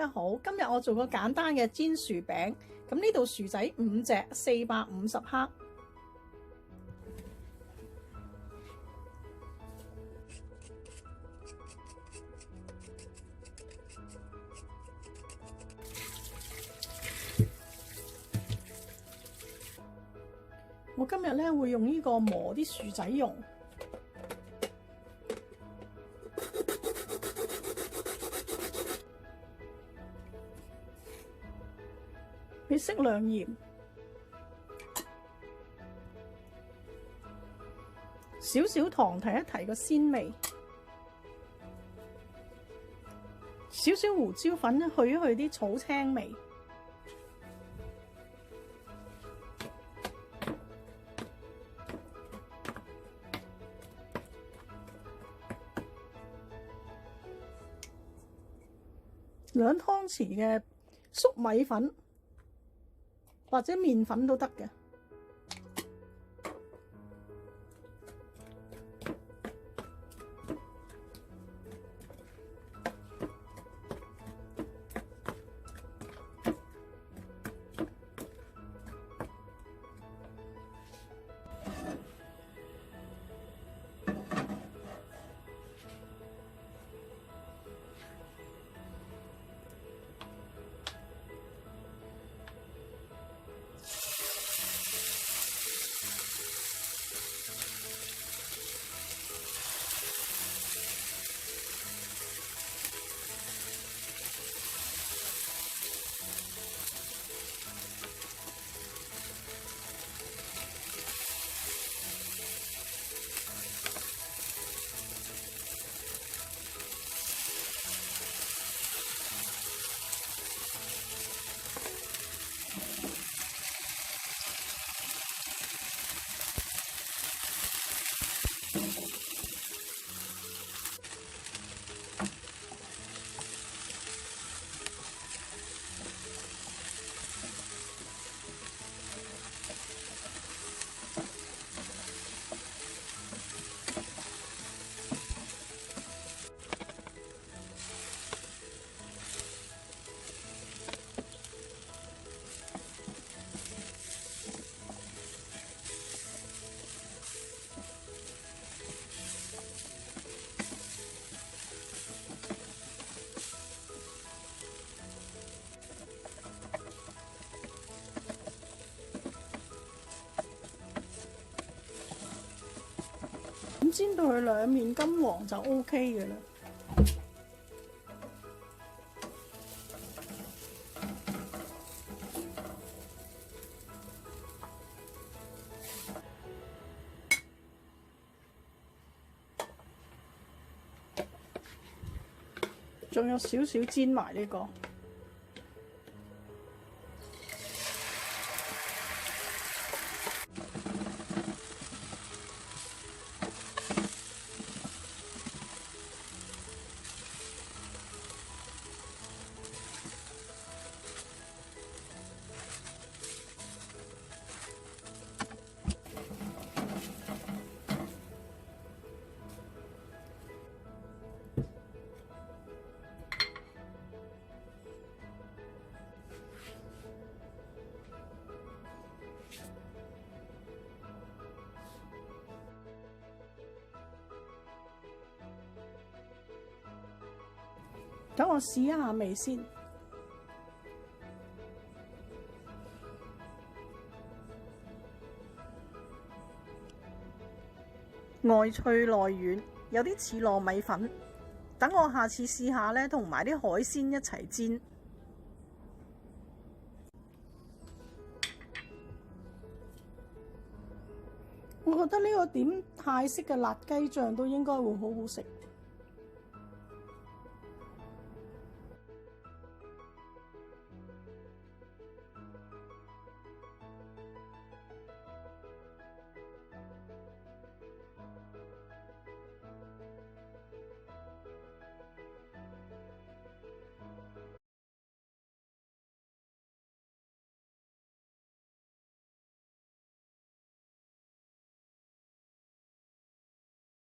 家好，今日我做個簡單嘅煎薯餅。咁呢度薯仔5隻，450克。我今日咧會用呢個磨啲薯仔蓉。俾適量鹽，少少糖提一提個鮮味，少少胡椒粉去一去啲草青味，2湯匙嘅粟米粉。或者麵粉都得嘅。煎到佢兩面金黃就 OK 嘅啦。仲有少少煎埋呢個。等我試一下味先，外脆內軟，有啲似糯米粉。等我下次試下呢，同埋啲海鮮一齊煎。我覺得呢個點泰式嘅辣雞醬都應該會好好食。